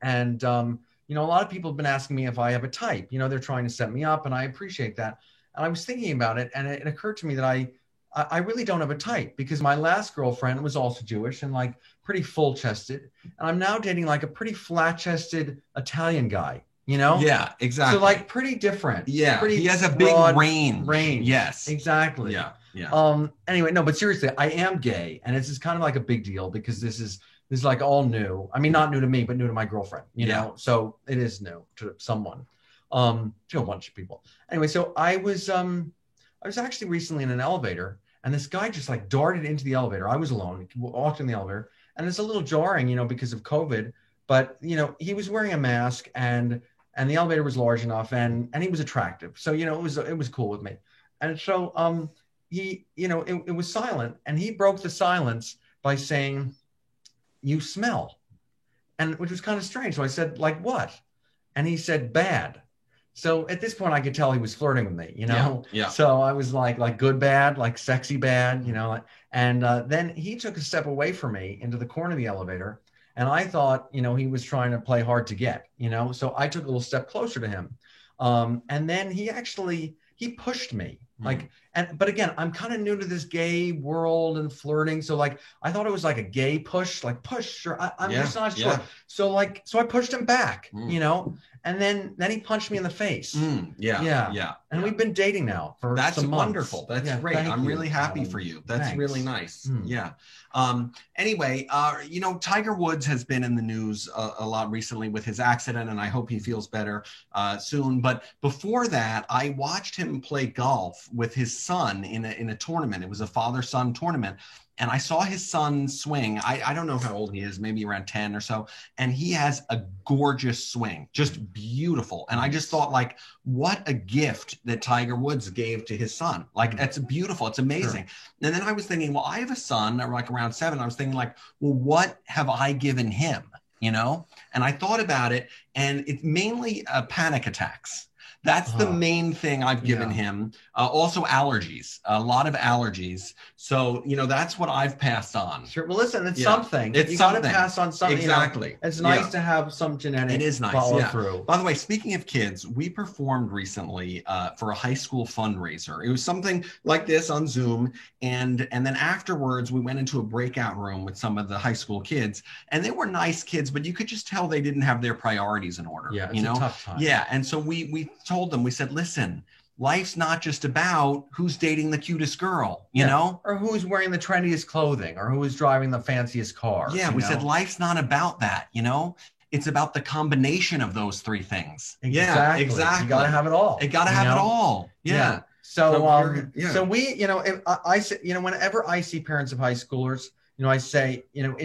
And, you know, a lot of people have been asking me if I have a type. You know, they're trying to set me up, and I appreciate that. And I was thinking about it, and it occurred to me that I really don't have a type because my last girlfriend was also Jewish and like pretty full chested. And I'm now dating like a pretty flat chested Italian guy, you know? Yeah, exactly. So like pretty different. Yeah, Pretty he has a big broad range. range. Yes. Exactly. Yeah, yeah. Anyway, no, but seriously, I am gay, and it's kind of like a big deal because this is like all new. I mean, not new to me, but new to my girlfriend, you Yeah. know? So it is new to someone, to a bunch of people. Anyway, so I was actually recently in an elevator, and this guy just like darted into the elevator. I was alone, walked in the elevator, and it's a little jarring, you know, because of COVID. But you know, he was wearing a mask, and the elevator was large enough, and he was attractive. So you know, it was cool with me. And so he, you know, it was silent, and he broke the silence by saying, "You smell," and which was kind of strange. So I said, "Like what?" And he said, "Bad." So at this point, I could tell he was flirting with me, you know? Yeah. So I was like good, bad, like sexy, bad, you know? And then he took a step away from me into the corner of the elevator. And I thought, you know, he was trying to play hard to get, you know? So I took a little step closer to him. And then he pushed me like, but again, I'm kind of new to this gay world and flirting. So like, I thought it was like a gay push, like push, sure. I'm just not sure. Yeah. So I pushed him back, you know? And then he punched me in the face. Yeah. And we've been dating now for That's some months. wonderful. That's great. I'm really happy for you. That's thanks. really nice. Yeah. Anyway, you know, Tiger Woods has been in the news a lot recently with his accident, and I hope he feels better soon. But before that, I watched him play golf with his son in a tournament. It was a father-son tournament. And I saw his son swing. I don't know how old he is, maybe around 10 or so. And he has a gorgeous swing, just beautiful. And I just thought, like, what a gift that Tiger Woods gave to his son. Like, it's beautiful. It's amazing. Sure. And then I was thinking, well, I have a son, like around 7. I was thinking, like, well, what have I given him? You know? And I thought about it, and it's mainly panic attacks. That's the main thing I've given him. Also allergies, a lot of allergies. So, you know, that's what I've passed on. Sure. Well, listen, it's something. It's you something. got to pass on something. Exactly. You know? It's nice to have some genetic follow through. By the way, speaking of kids, we performed recently for a high school fundraiser. It was something like this on Zoom. And then afterwards, we went into a breakout room with some of the high school kids. And they were nice kids, but you could just tell they didn't have their priorities in order. Yeah, it's a tough time. Yeah. And so we told them, we said, listen, life's not just about who's dating the cutest girl, you know? Or who's wearing the trendiest clothing, or who is driving the fanciest car. Yeah, we said life's not about that, you know? It's about the combination of those 3 things. Exactly. Yeah, exactly. You got to have it all. You got to have it all. Yeah. So we, you know, if I say, you know, whenever I see parents of high schoolers, you know, I say, you know,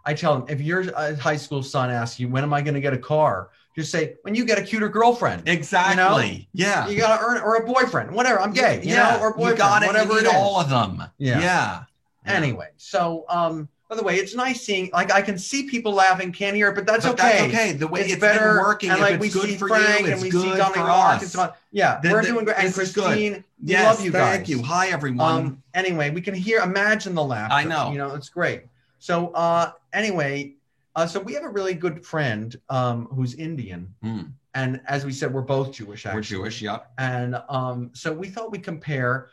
I tell them, if your high school son asks you, when am I going to get a car? Just say, when you get a cuter girlfriend. Exactly. You know? You got to earn it, or a boyfriend, whatever. I'm gay, you know, or boyfriend, whatever it is. All of them. Yeah. Anyway, so, by the way, it's nice seeing, like, I can see people laughing, can't hear it, but that's okay. That's okay. The way it's better working, and like, if it's we good see for Frank, you, and it's we good see Dominic for Mark, us. We're doing great. And Christine, we love you guys. Thank you. Hi, everyone. Anyway, we can imagine the laughter. I know. You know, it's great. So, anyway, so we have a really good friend who's Indian. And as we said, we're both Jewish, actually. We're Jewish, yeah. And so we thought we'd compare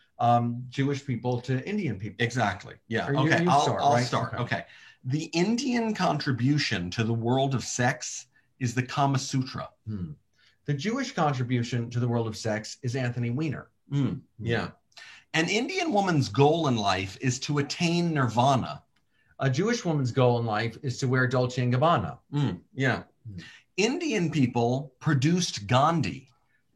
Jewish people to Indian people. Exactly. Yeah. Okay. I'll start. Okay. The Indian contribution to the world of sex is the Kama Sutra. The Jewish contribution to the world of sex is Anthony Weiner. Yeah. An Indian woman's goal in life is to attain nirvana. A Jewish woman's goal in life is to wear Dolce & Gabbana. Yeah. Indian people produced Gandhi.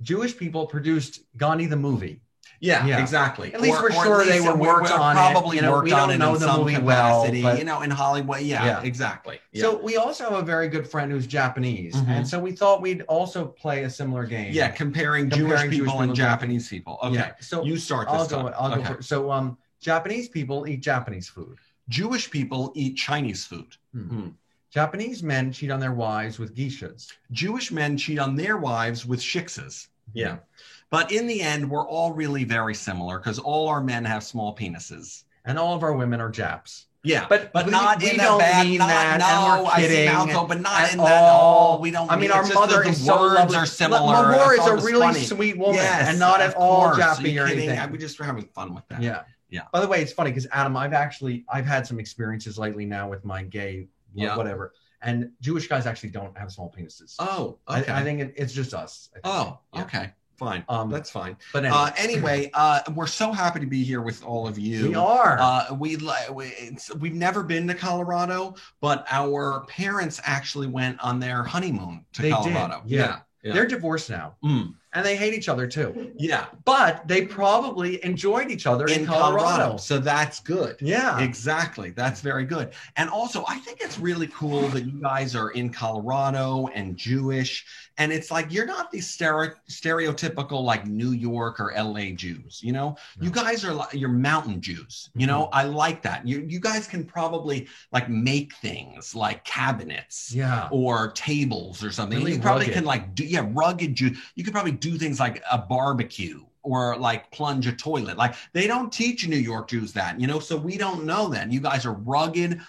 Jewish people produced Gandhi the movie. Yeah, exactly. At least we're sure they were worked on probably it. Worked we on don't it know in the some movie capacity, well, but, you know, in Hollywood. Yeah, exactly. Yeah. So we also have a very good friend who's Japanese, and so we thought we'd also play a similar game. Yeah, comparing Jewish people and Japanese people. Okay, yeah. So you start this time. I'll go first. So Japanese people eat Japanese food. Jewish people eat Chinese food. Japanese men cheat on their wives with geishas. Jewish men cheat on their wives with shiksas. Yeah. But in the end, we're all really very similar because all our men have small penises. And all of our women are Japs. Yeah, But not we in don't a bad, mean not, that, no, and we're I see kidding mouth open, not at in that, all. all. We don't I mean, it's our just mother the is so words lovely. are similar. Mahmour I is thought a it was really funny. sweet woman, Yes, and not of at all course. Are jappy you or kidding? anything. We just were having fun with that. Yeah. Yeah. By the way, it's funny because Adam, I've had some experiences lately now with my gay, whatever, and Jewish guys actually don't have small penises. Oh, okay. I think it's just us. I think. Oh, okay. Fine. That's fine. But anyway, we're so happy to be here with all of you. We are. We've never been to Colorado, but our parents actually went on their honeymoon to Colorado. Did. Yeah. They're divorced now. And they hate each other too. Yeah. But they probably enjoyed each other in Colorado. So that's good. Yeah. Exactly. That's very good. And also, I think it's really cool that you guys are in Colorado and Jewish. And it's like, you're not these stereotypical like New York or LA Jews, you know? No. You guys are you're mountain Jews, you know? I like that. You guys can probably like make things like cabinets or tables or something. Really, you probably can like do, rugged Jews. You could probably do things like a barbecue or like plunge a toilet. Like they don't teach New York Jews that, you know? So we don't know that. You guys are rugged,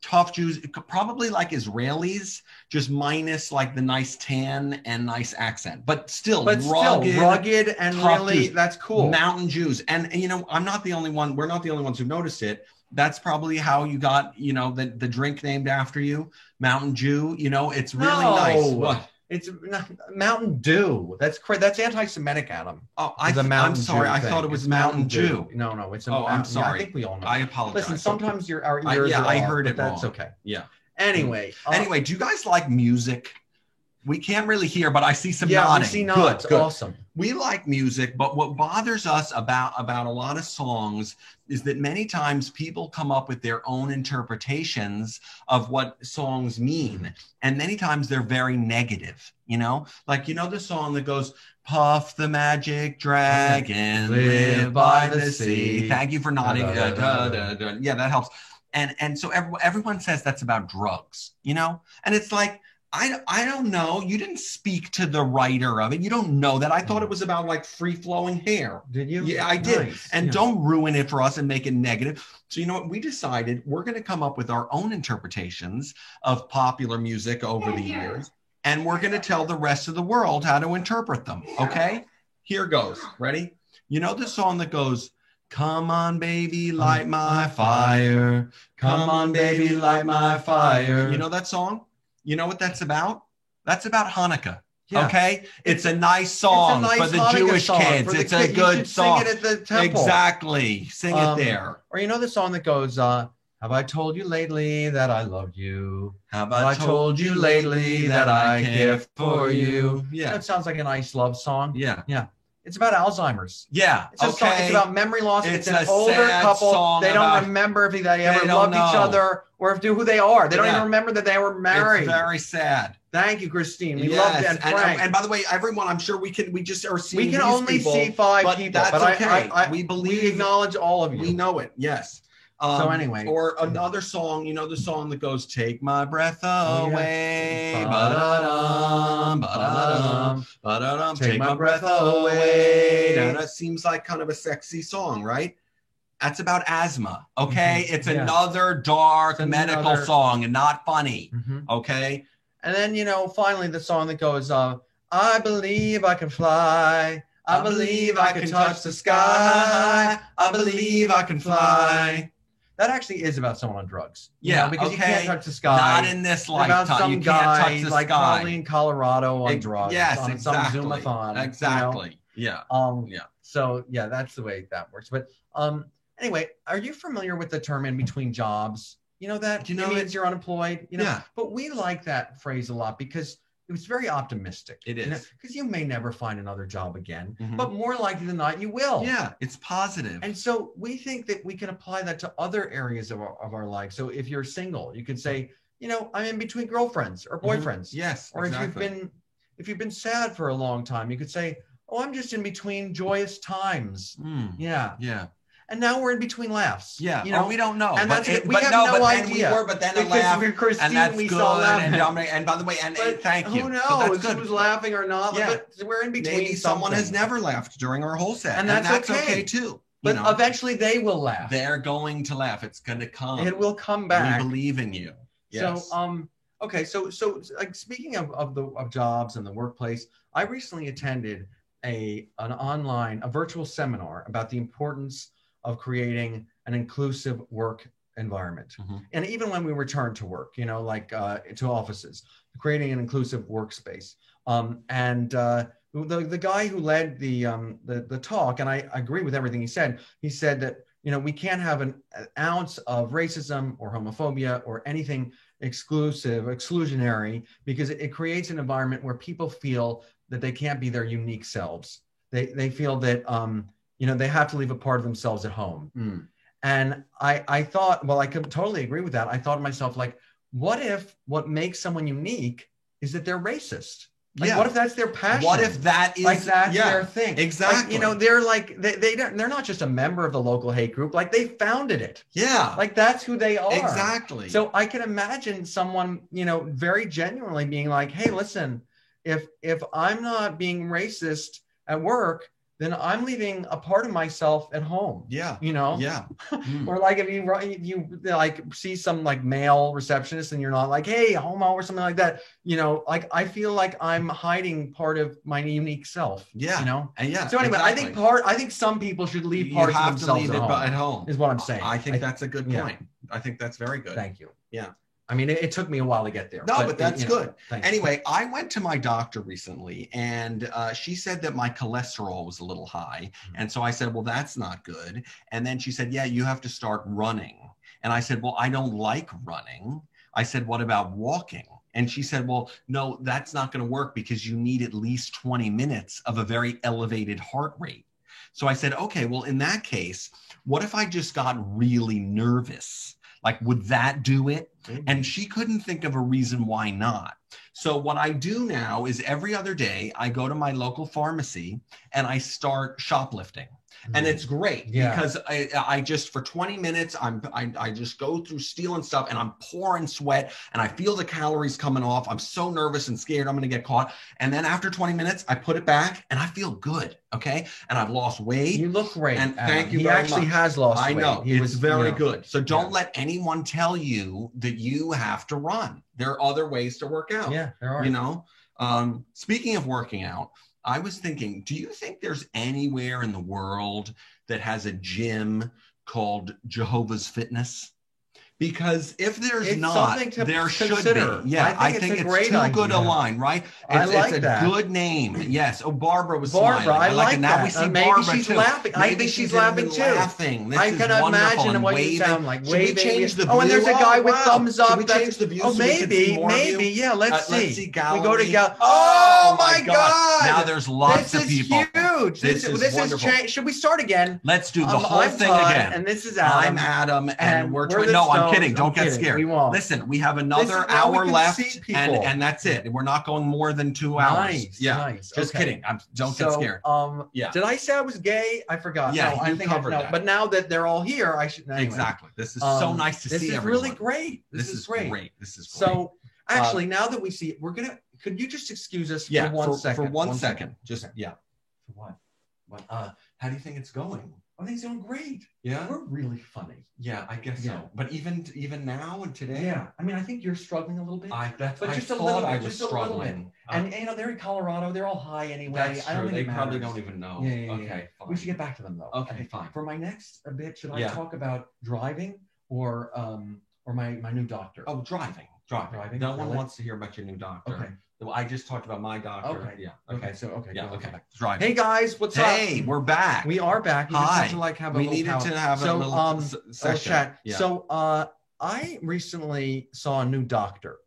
tough Jews, probably like Israelis, just minus like the nice tan and nice accent, but still rugged and really Jews, that's cool. Mountain Jews. And you know, I'm not the only one. We're not the only ones who noticed it. That's probably how you got, you know, the drink named after you, Mountain Jew. You know, it's really nice. What? It's Mountain Dew. That's crazy. That's anti-Semitic, Adam. Oh, I'm sorry. I thought it was Mountain Dew. No, it's. I'm sorry. I think we all know. I apologize. Listen, sometimes your ears I heard it. That's wrong. Okay. Yeah. Anyway, do you guys like music? We can't really hear, but I see some nodding. Yeah, we see nods. Good. Awesome. We like music, but what bothers us about a lot of songs is that many times people come up with their own interpretations of what songs mean. And many times they're very negative, you know? Like, you know the song that goes, Puff the Magic Dragon, live by the sea. Thank you for nodding. Yeah, that helps. And so everyone says that's about drugs, you know? And it's like, I don't know. You didn't speak to the writer of it. You don't know that. I thought it was about like free flowing hair. Did you? Yeah, I did. Nice. And don't ruin it for us and make it negative. So you know what? We decided we're going to come up with our own interpretations of popular music over the years. And we're going to tell the rest of the world how to interpret them. Okay? Here goes. Ready? You know the song that goes, come on, baby, light my fire. Come on, baby, light my fire. You know that song? You know what that's about? That's about Hanukkah. Yeah. Okay? It's a nice song for the Jewish kids. It's a good song. Sing it at the temple. Exactly. Sing it there. Or you know the song that goes, have I told you lately that I love you? Have I told you lately that I care for you? Yeah. That sounds like a nice love song. Yeah. Yeah. It's about Alzheimer's. Yeah. It's about memory loss. It's an older couple. They don't remember if they ever loved each other or who they are. They don't even remember that they were married. It's very sad. Thank you, Christine. We love you. And Frank. And by the way, everyone, I'm sure we just are seeing. We can only see 5 people. That's okay. We acknowledge all of you. We know it. Yes. So anyway, or another song, you know, the song that goes, take my breath away, take my breath away. Now that seems like kind of a sexy song, right? That's about asthma. Okay. It's another dark medical song and not funny. Okay. And then, you know, finally the song that goes, I believe I can fly. I believe I can touch the sky. I believe I can fly. That actually is about someone on drugs. Yeah, because you can't touch the sky. Not in this lifetime. About some you guy can't touch the like sky. probably in Colorado on drugs. Yes, on exactly. Some Zumathon. Exactly. You know? Yeah. So yeah, that's the way that works. But anyway, are you familiar with the term in between jobs? You know that it means you're unemployed. You know, yeah. But we like that phrase a lot because it was very optimistic. It is. Because you may never find another job again, but more likely than not, you will. Yeah, it's positive. And so we think that we can apply that to other areas of our life. So if you're single, you could say, you know, I'm in between girlfriends or boyfriends. Yes, or exactly. if you've been sad for a long time, you could say, oh, I'm just in between joyous times. Yeah. Yeah. And now we're in between laughs. Yeah, you know, we don't know. And we have no idea. But then a laugh, and that's good. And by the way, thank you. Who knows who's laughing or not? Yeah. But we're in between. Maybe someone has never laughed during our whole set, and that's okay too. But eventually they will laugh. They're going to laugh. It's going to come. It will come back. We believe in you. Yes. So, okay. So like speaking of jobs and the workplace, I recently attended a virtual seminar about the importance of creating an inclusive work environment. And even when we return to work, you know, like to offices, creating an inclusive workspace. The guy who led the talk, and I agree with everything he said that, you know, we can't have an ounce of racism or homophobia or anything exclusionary, because it creates an environment where people feel that they can't be their unique selves. They feel that, you know, they have to leave a part of themselves at home. And I thought, well, I could totally agree with that. I thought to myself, like, what if what makes someone unique is that they're racist? Like, what if that's their passion? What if that is like that's their thing? Exactly. Like, you know, they're like they're not just a member of the local hate group. Like, they founded it. Yeah. Like, that's who they are. Exactly. So I can imagine someone, you know, very genuinely being like, "Hey, listen, if I'm not being racist at work, then I'm leaving a part of myself at home." Yeah. You know? Yeah. Or like if you like see some like male receptionist and you're not like, "Hey, homo," or something like that, you know, like I feel like I'm hiding part of my unique self. Yeah. You know? And yeah. So anyway, exactly. I think some people should leave parts of themselves at home. Is what I'm saying. I think that's a good point. I think that's very good. Thank you. Yeah. I mean, it took me a while to get there. No, but that's good. Anyway, I went to my doctor recently, and she said that my cholesterol was a little high. And so I said, well, that's not good. And then she said, yeah, you have to start running. And I said, well, I don't like running. I said, what about walking? And she said, well, no, that's not going to work because you need at least 20 minutes of a very elevated heart rate. So I said, okay, well, in that case, what if I just got really nervous? Like, would that do it? And she couldn't think of a reason why not. So what I do now is every other day, I go to my local pharmacy and I start shoplifting. And it's great because I just, for 20 minutes, I just go through stealing stuff and I'm pouring sweat and I feel the calories coming off. I'm so nervous and scared I'm going to get caught. And then after 20 minutes, I put it back and I feel good. Okay. And I've lost weight. You look great. And thank you very much. He actually has lost weight. I know. He was very good. So don't let anyone tell you that you have to run. There are other ways to work out. Yeah, there are. You know, speaking of working out, I was thinking, do you think there's anywhere in the world that has a gym called Jehovah's Fitness? Because if there's not, there should be. Yeah, I think it's too good a line, right? It's a good name. Yes. Oh, Barbara was smiling. I like that. Now we see maybe Barbara she's too. laughing. I think she's laughing too. I can imagine what you sound like. Should we change the view? Oh, and there's a guy with thumbs up. Should we change the view? Oh, maybe. Yeah, let's see. Let's see gallery. We go to gallery. Oh my God! Now there's lots of people. This is huge. This is wonderful. Should we start again? Let's do the whole thing again. And this is Adam. I'm Adam, and we're no, I'm kidding. Don't get scared. We won't. Listen, we have another hour left, and that's it. We're not going more than 2 hours. Nice. Just kidding. Don't get scared. Did I say I was gay? I forgot. Yeah, no, I think covered that. But now that they're all here, I should. Anyway. Exactly. This is so nice to see everyone. This is really great. This is great. This is great. So actually, now that we see it, could you just excuse us for 1 second? For 1 second. Just For what? How do you think it's going? I think it's doing great. Yeah, we're really funny. Yeah, I guess so. But even now and today, yeah. I mean, I think you're struggling a little bit. Just a little bit. I was struggling. And you know, they're in Colorado. They're all high anyway. That's true. They probably don't even know. Yeah. Okay, fine. We should get back to them though. Okay, fine. For my next bit, should I talk about driving or my new doctor? Oh, driving. No one wants to hear about your new doctor. Okay. I just talked about my doctor. Okay. Yeah. Okay. Driving. Hey guys, what's up? Hey, we're back. We are back. Hi. We needed to have a little session. Chat. Yeah. So I recently saw a new doctor,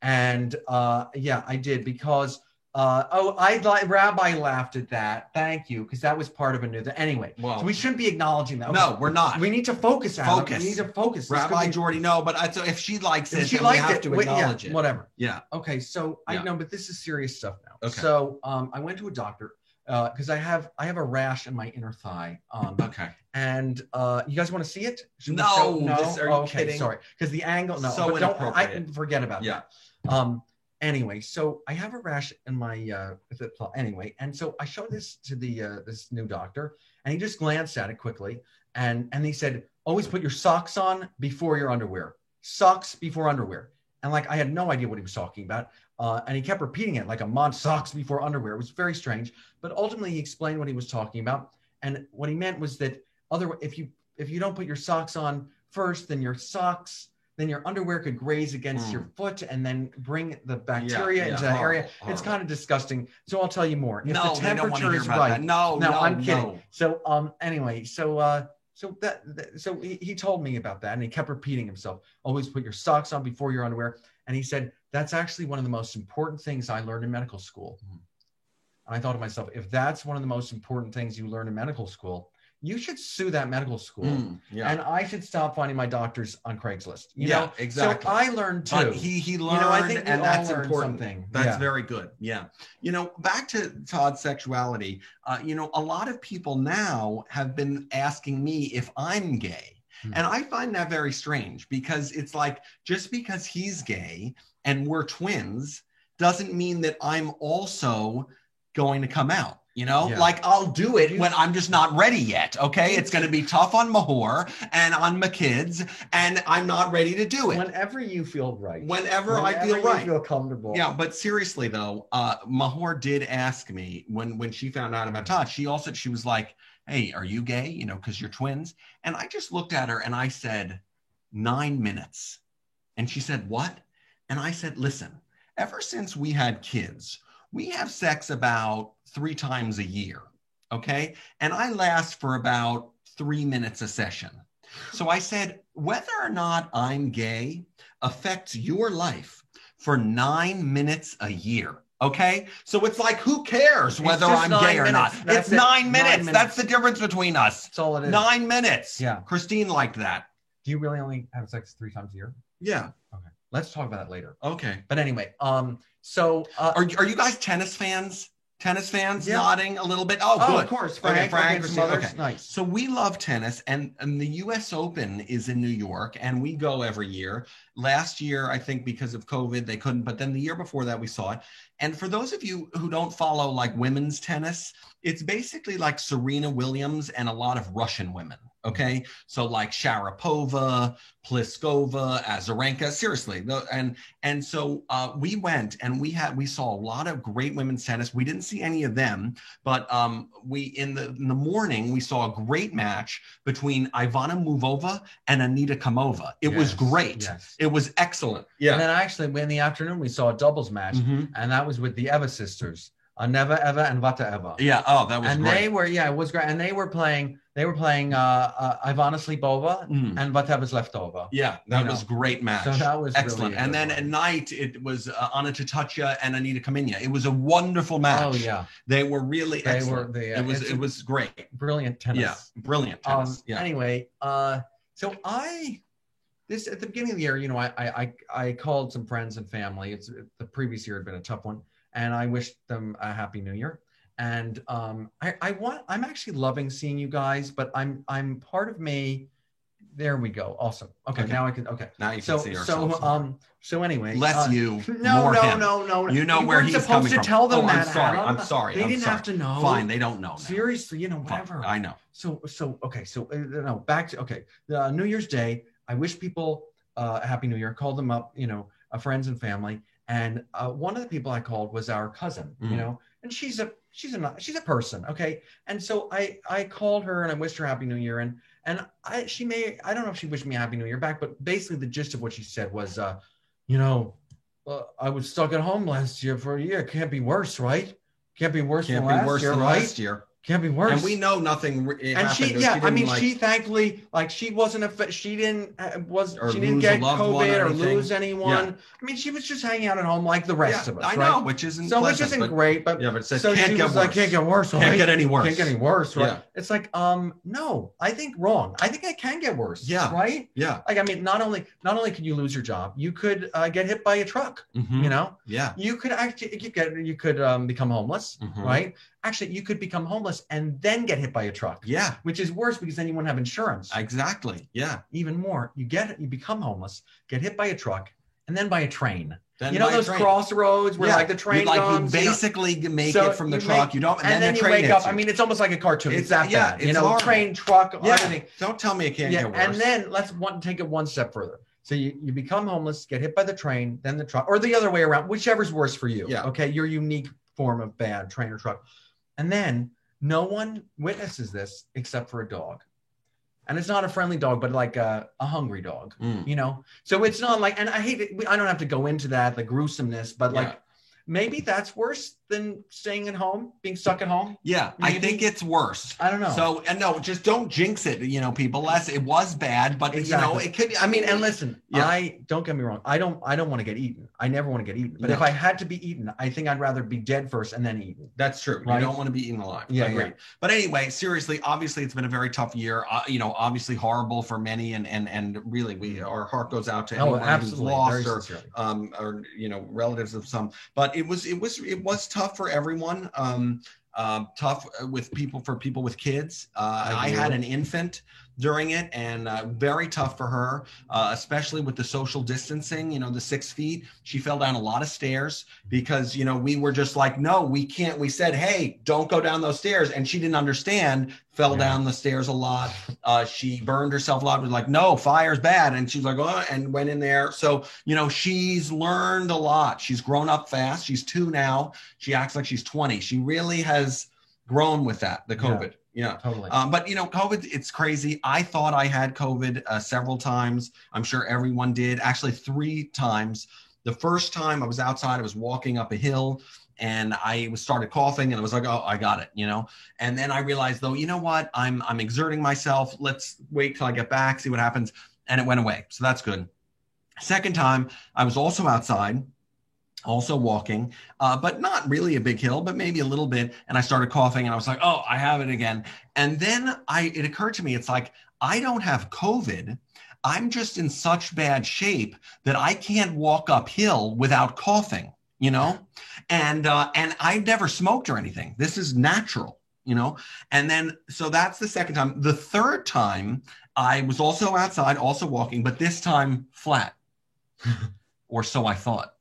and I did because Rabbi laughed at that. Thank you, because that was part of a new thing. Anyway, so we shouldn't be acknowledging that. No, we're not. We need to focus. We need to focus. Rabbi Jordy, no, but if she likes it, we have to acknowledge it. Whatever. Yeah. Okay, so I know, but this is serious stuff now. Okay. So I went to a doctor because I have a rash in my inner thigh. Okay. And you guys want to see it? No. Are you kidding? Sorry, because the angle. No. So inappropriate. Forget about that. Anyway, so I have a rash in my anyway, and so I showed this to the this new doctor, and he just glanced at it quickly, and he said, always put your socks on before your underwear. Socks before underwear. And like I had no idea what he was talking about. And he kept repeating it like a month, socks before underwear. It was very strange. But ultimately he explained what he was talking about. And what he meant was that if you don't put your socks on first, then your underwear could graze against your foot and then bring the bacteria into that area. It's kind of disgusting. So I'll tell you more. If the temperature is right. No, I'm kidding. So anyway, so he told me about that, and he kept repeating himself. Always put your socks on before your underwear. And he said, that's actually one of the most important things I learned in medical school. And I thought to myself, if that's one of the most important things you learn in medical school, you should sue that medical school. And I should stop finding my doctors on Craigslist. You know? Exactly. So I learned too. But he learned, I think and that's important. Something. That's very good. Yeah. Back to Todd's sexuality, a lot of people now have been asking me if I'm gay. And I find that very strange, because it's like, just because he's gay and we're twins doesn't mean that I'm also going to come out. Like I'll do it when I'm just not ready yet. Okay. It's going to be tough on Mahor and on my kids, and I'm not ready to do it. Whenever you feel right. Whenever I feel right. You feel comfortable. Yeah. But seriously though, Mahor did ask me when she found out about Todd, she was like, hey, are you gay? Cause you're twins. And I just looked at her and I said, 9 minutes. And she said, what? And I said, listen, ever since we had kids, we have sex about 3 times a year, okay? And I last for about 3 minutes a session. So I said, whether or not I'm gay affects your life for 9 minutes a year, okay? So it's like, who cares whether I'm gay or not? It's 9 minutes. That's the difference between us. That's all it is. 9 minutes. Yeah. Christine liked that. Do you really only have sex 3 times a year? Yeah. Okay. Let's talk about that later. Okay. But anyway, so are you guys tennis fans? Yeah. Nodding a little bit. Oh, good. Of course. Frank, okay. Nice. So we love tennis, and the U.S. Open is in New York, and we go every year. Last year, I think because of COVID, they couldn't, but then the year before that, we saw it. And for those of you who don't follow like women's tennis, it's basically like Serena Williams and a lot of Russian women. Okay. So like Sharapova, Pliskova, Azarenka, seriously. And so we went and we saw a lot of great women's tennis. We didn't see any of them, but in the morning, we saw a great match between Ivana Muvova and Anita Kamova. It was great. Yes. It was excellent. Yeah. And then actually in the afternoon, we saw a doubles match, and that was with the Eva sisters, Neva Eva and Vata Eva. Yeah. Oh, that was great. They were, it was great. And they were playing Ivana Slipova and Vateva Zlevtova. Yeah, that was a great match. So that was excellent. Really and then at night, it was Anna Tatacha and Anita Kaminya. It was a wonderful match. Oh, yeah. They were really excellent. It was great. Brilliant tennis. Yeah, brilliant tennis. Anyway, so at the beginning of the year, I called some friends and family. The previous year had been a tough one, and I wished them a happy new year. And I'm actually loving seeing you guys, but I'm part of me. There we go. Awesome. Okay. Now I can. Okay. Now you can see ourselves. So anyway. Less you. No. You know where he's coming from. Supposed to tell them that. I'm sorry. They didn't have to know. Fine. They don't know. Now. Seriously, whatever. Fine. I know. So okay. So back to New Year's Day. I wish people a happy New Year. Called them up. Friends and family. And one of the people I called was our cousin. And she's a person, okay? And so I called her and I wished her Happy New Year. And I don't know if she wished me a Happy New Year back, but basically the gist of what she said was, I was stuck at home last year for a year. Can't be worse, right? Can't be worse than last year. Can't be worse. And we know nothing. And she thankfully, she wasn't she didn't get COVID or lose anyone. Yeah. I mean, she was just hanging out at home like the rest of us. I know, which isn't great. But it says so can't get worse. Can't get worse. Right? Can't get any worse. Can't get any worse. Right? Yeah. It's like, no, I think wrong. I think I can get worse. Yeah. Right. Yeah. Like, I mean, not only can you lose your job, you could get hit by a truck. Yeah. You could become homeless. Right. Actually, you could become homeless and then get hit by a truck. Yeah. Which is worse because then you won't have insurance. Exactly. Yeah. Even more. You become homeless, get hit by a truck, and then by a train. Then you know by a those train. crossroads where like the train comes. You basically make So it from the you truck. make- you don't, and then the you train wake hits up. you. I mean, it's almost like a cartoon. It's that bad. It's You know, horrible. train, truck, everything. Don't tell me it can't get worse. And then let's take it one step further. So you become homeless, get hit by the train, then the truck, or the other way around, whichever's worse for you. Yeah. Okay. Your unique form of bad, train or truck. And then no one witnesses this except for a dog. And it's not a friendly dog, but like a hungry dog, you know? So it's not like, and I hate it. I don't have to go into that, the gruesomeness, but like, maybe that's worse than staying at home, being stuck at home. Yeah, maybe. I think it's worse. I don't know. So, and no, just don't jinx it, you know, people. It was bad, but exactly. You know, it could. I mean, and listen, I don't get me wrong. I don't want to get eaten. I never want to get eaten. But if I had to be eaten, I think I'd rather be dead first and then eaten. That's true. Right? You don't want to be eaten alive. Yeah, agreed. Yeah. But anyway, seriously, obviously, it's been a very tough year. You know, obviously horrible for many, and really, our heart goes out to anyone who's lost or you know, relatives of some. But it was tough for everyone. Tough for people with kids. I had an infant during it, and very tough for her, especially with the social distancing, you know, the 6 feet. She fell down a lot of stairs because, you know, we were just like, no, we can't. We said, hey, don't go down those stairs. And she didn't understand, fell down the stairs a lot. She burned herself a lot. Was like, no, fire's bad. And she's like, oh, and went in there. So, you know, she's learned a lot. She's grown up fast. She's 2 now. She acts like she's 20. She really has grown with that, the COVID. Yeah, totally. But you know, COVID, it's crazy. I thought I had COVID several times. I'm sure everyone did. Actually, 3 times. The first time I was outside, I was walking up a hill and I started coughing and I was like, oh, I got it, you know? And then I realized though, you know what? I'm exerting myself. Let's wait till I get back, see what happens. And it went away. So that's good. Second time, I was also outside, also walking, but not really a big hill, but maybe a little bit. And I started coughing and I was like, oh, I have it again. And then it occurred to me, it's like, I don't have COVID. I'm just in such bad shape that I can't walk uphill without coughing, you know? And I never smoked or anything. This is natural, you know? And then, so that's the second time. The third time I was also outside, also walking, but this time flat, or so I thought.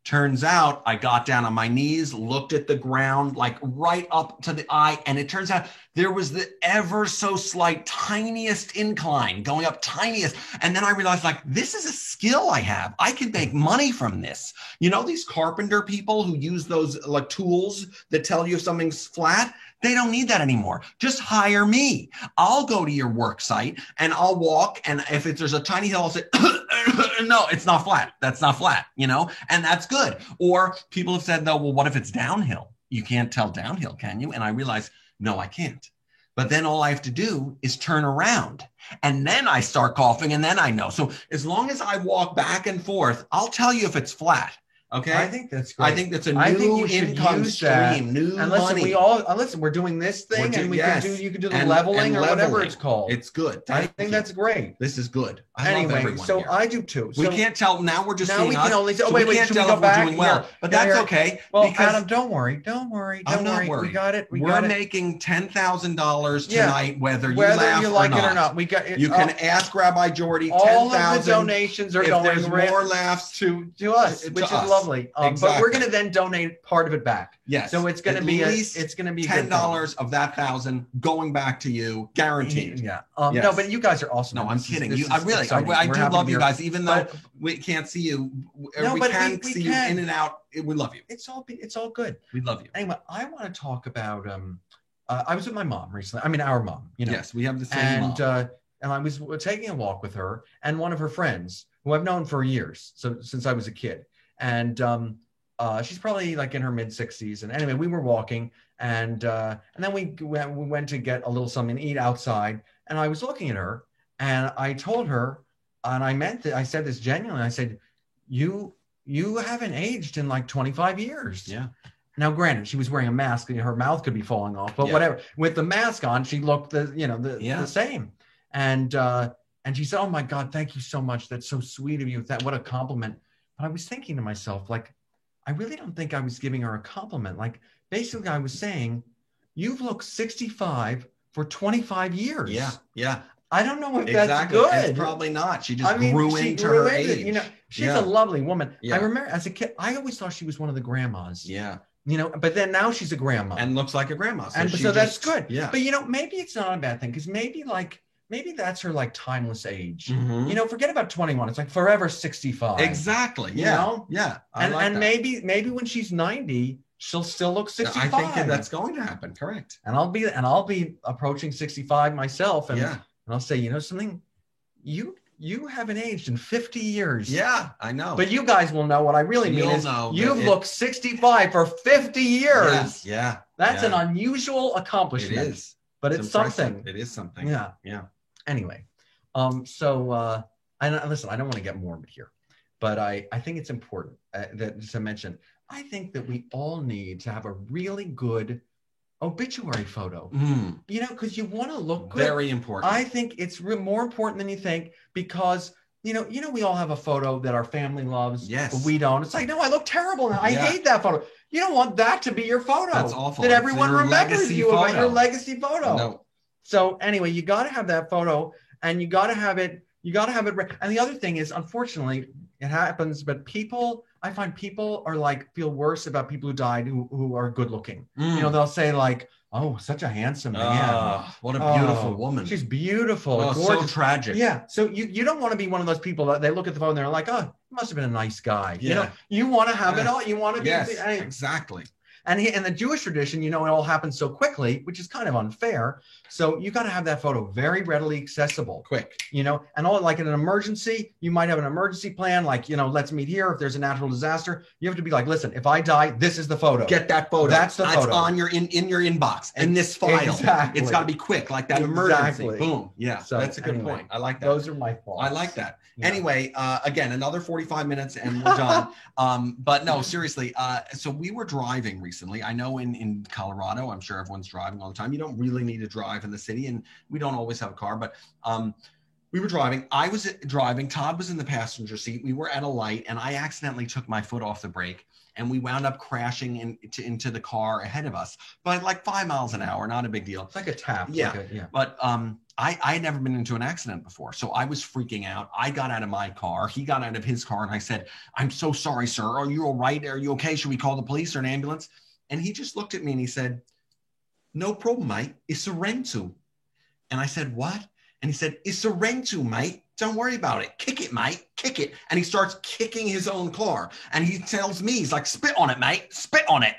Turns out I got down on my knees, looked at the ground, like right up to the eye. And it turns out there was the ever so slight, tiniest incline going up, tiniest. And then I realized, like, this is a skill I have. I can make money from this. You know, these carpenter people who use those like tools that tell you if something's flat, they don't need that anymore. Just hire me. I'll go to your work site and I'll walk. And if there's a tiny hill, I'll say, no, it's not flat. That's not flat, you know, and that's good. Or people have said, though, well, what if it's downhill? You can't tell downhill, can you? And I realized, no, I can't. But then all I have to do is turn around and then I start coughing and then I know. So as long as I walk back and forth, I'll tell you if it's flat. Okay. I think that's great. I think that's a new income stream, new and listen, money. listen, we're doing this thing and you can do the leveling or whatever it's called. It's good. I think that's great. This is good. Anyway, so here. I do too. So we can't tell now. We're just now we can us, only say, so wait, should we go back? Doing well, but that's okay. Well, Adam, don't worry. I'm not worried. We got it. We're making $10,000 tonight, whether you like it or not. We got it. You can ask Rabbi Jordy. All of the donations are going. If there's more laughs to us, which is lovely. But we're going to then donate part of it back. Yes. So it's going to be $10 of that 1,000 going back to you, guaranteed. Yeah. No, but you guys are awesome. No, I'm kidding. I do love you guys, even though we can't see you. We can see you in and out. We love you. It's all good. We love you. Anyway, I want to talk about. I was with my mom recently. I mean, our mom. You know. Yes, we have the same mom. And I was taking a walk with her and one of her friends who I've known for years, so since I was a kid, and she's probably like in her mid-60s. And anyway, we were walking, and then we went to get a little something to eat outside. And I was looking at her, and I told her, and I meant that I said this genuinely. I said, "You haven't aged in like 25 years." Yeah. Now, granted, she was wearing a mask, and her mouth could be falling off, but whatever. With the mask on, she looked the same. And she said, "Oh my God, thank you so much. That's so sweet of you. What a compliment." But I was thinking to myself, like, I really don't think I was giving her a compliment. Like, basically, I was saying, you've looked 65 for 25 years. Yeah. I don't know if that's Exactly. good. It's probably not. She just grew into her age. You know, she's a lovely woman. I remember as a kid, I always thought she was one of the grandmas. Yeah. You know, but then now she's a grandma. And looks like a grandma. So, that's good. Yeah. But, you know, maybe it's not a bad thing because maybe that's her like timeless age. Mm-hmm. You know, forget about 21. It's like forever 65. Exactly. You know? Yeah. And maybe when she's 90, she'll still look 65. I think that's going to happen. Correct. And I'll be approaching 65 myself. And, and I'll say, you know something, you haven't aged in 50 years. Yeah, I know. But you guys will know what I really mean is you've looked 65 for 50 years. Yeah. That's an unusual accomplishment. It is. But it's something. It is something. Yeah. Yeah. Anyway, so listen, I don't want to get morbid here, but I think it's important to mention, I think that we all need to have a really good obituary photo, you know, because you want to look good. Very important. I think it's more important than you think because, you know, we all have a photo that our family loves. Yes. But we don't. It's like, no, I look terrible now. I hate that photo. You don't want that to be your photo. That's awful. That everyone remembers you about your legacy photo. No. So anyway, you got to have that photo and you got to have it. And the other thing is, unfortunately, it happens, but I find people are like, feel worse about people who died who are good looking. You know, they'll say like, oh, such a handsome man. What a beautiful woman. She's beautiful. Oh, so tragic. Yeah. So you don't want to be one of those people that they look at the phone and they're like, oh, he must have been a nice guy. Yeah. You know, you want to have it all. You want to be. Exactly. And in the Jewish tradition, you know, it all happens so quickly, which is kind of unfair. So you got to have that photo very readily accessible. Quick. You know, and all like in an emergency, you might have an emergency plan, like, you know, let's meet here. If there's a natural disaster, you have to be like, listen, if I die, this is the photo. Get that photo. That's the photo. It's on your in your inbox in this file. Exactly. It's got to be quick, like that emergency. Boom. Yeah. So that's a good point. I like that. Those are my thoughts. I like that. Yeah. Anyway, again, another 45 minutes and we're done. But no, seriously. So we were driving recently. I know in Colorado, I'm sure everyone's driving all the time. You don't really need to drive in the city, and we don't always have a car, but we were driving. I was driving. Todd was in the passenger seat. We were at a light, and I accidentally took my foot off the brake, and we wound up crashing into the car ahead of us. But like 5 miles an hour, not a big deal. It's like a tap. Yeah. Like But I had never been into an accident before, so I was freaking out. I got out of my car. He got out of his car, and I said, "I'm so sorry, sir. Are you all right? Are you okay? Should we call the police or an ambulance?" And he just looked at me and he said, "No problem, mate. It's a rental." And I said, "What?" And he said, "It's a rental, mate. Don't worry about it. Kick it, mate. Kick it." And he starts kicking his own car. And he tells me, he's like, "Spit on it, mate. Spit on it."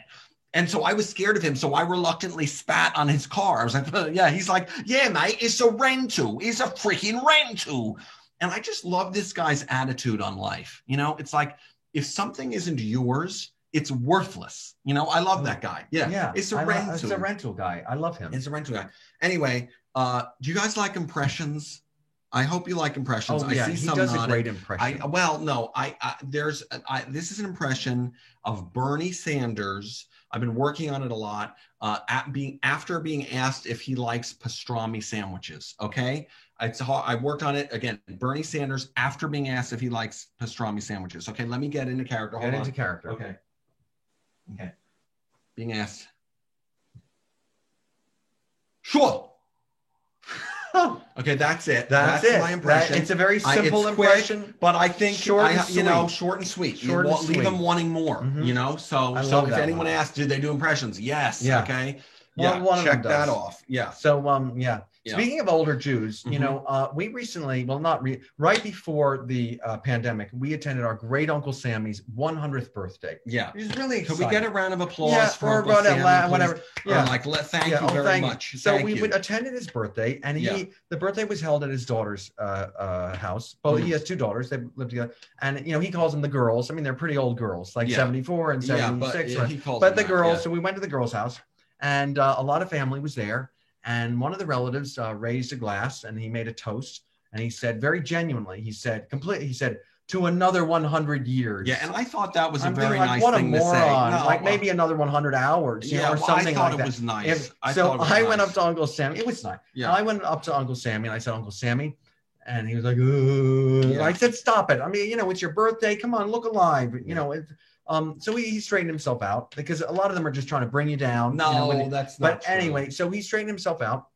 And so I was scared of him. So I reluctantly spat on his car. I was like, yeah. He's like, "Yeah, mate, it's a rental. It's a freaking rental." And I just love this guy's attitude on life. You know, it's like, if something isn't yours, it's worthless. You know, I love that guy. Yeah. It's a rental. It's a rental guy. I love him. It's a rental guy. Anyway, do you guys like impressions? I hope you like impressions. Oh, yeah, I see he some does nodding. a great impression. This is an impression of Bernie Sanders. I've been working on it a lot. After being asked if he likes pastrami sandwiches. Okay, I worked on it again. Bernie Sanders after being asked if he likes pastrami sandwiches. Okay, let me get into character. Get into character. Okay. Being asked. Sure. Okay, that's it. That's it. My impression. It's a very simple impression, quick, but I think short and sweet. Short and sweet. Leave them wanting more. You know. So if anyone asks, did they do impressions? Yes. Yeah. Okay. One check that off. Yeah. So speaking of older Jews, you know, we recently, right before the pandemic, we attended our great Uncle Sammy's 100th birthday. Yeah. It was really exciting. Could we get a round of applause for Uncle Sammy, whatever? Yeah. Thank you very much. So we attended his birthday, and the birthday was held at his daughter's house. Well, he has two daughters. They live together, and you know, he calls them the girls. I mean, they're pretty old girls, like 74 and 76. But the girls. So we went to the girls' house, and a lot of family was there. And one of the relatives raised a glass and he made a toast. And he said, very genuinely, he said, "To another 100 years." Yeah, and I thought that was a very nice thing to say. No, maybe another 100 hours, you know, or something like that. I thought it was nice. I went up to Uncle Sammy. It was nice. Yeah. I went up to Uncle Sammy and I said, "Uncle Sammy," and he was like, I said, "Stop it. I mean, you know, it's your birthday. Come on, look alive." You know, so he straightened himself out because a lot of them are just trying to bring you down. No, you know, that's not true. Anyway, so he straightened himself out.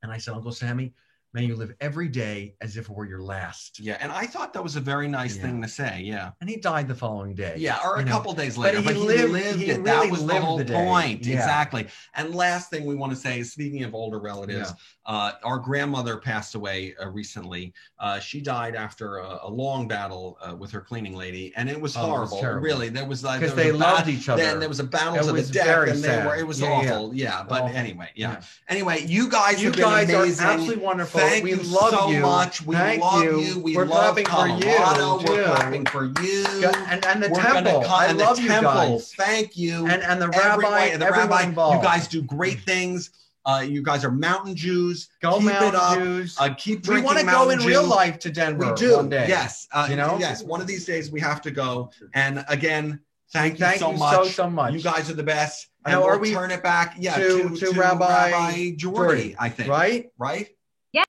And I said, "Uncle Sammy, May you live every day as if it were your last. Yeah, and I thought that was a very nice thing to say. Yeah. And he died the following day. Yeah, or a couple days But later. he But he lived- lived he it. really That was the lived whole the day. point. Yeah. Exactly. And last thing we want to say is, speaking of older relatives, our grandmother passed away recently. She died after a long battle with her cleaning lady, and it was horrible. terrible. Really, there was like Because they loved each other. Then there was a battle It to the was death, very and sad. it was Yeah, awful. Yeah, but Awful. anyway, Yeah. Anyway, you guys You have been guys amazing. are absolutely wonderful. Thank We you love so you. much. We Thank love you. you. We We're love clapping for you, Colorado. We're too. clapping for you. And the We're gonna temple. come- I and love the you temple. guys. Thank you. And the Everyone- rabbi, everyone involved. you guys do great things. You guys are mountain Jews. Go Keep Mountain it up. Jews. Keep We drinking want to go Mountain in real Dew. life to Denver. We do. One day. Yes. You know? Yes. One of these days we have to go. And again, thank you Thank so you much. so much. You guys are the best. Now, And are we'll we turn it back. Yeah. to Rabbi Jordy, I think. right? Right?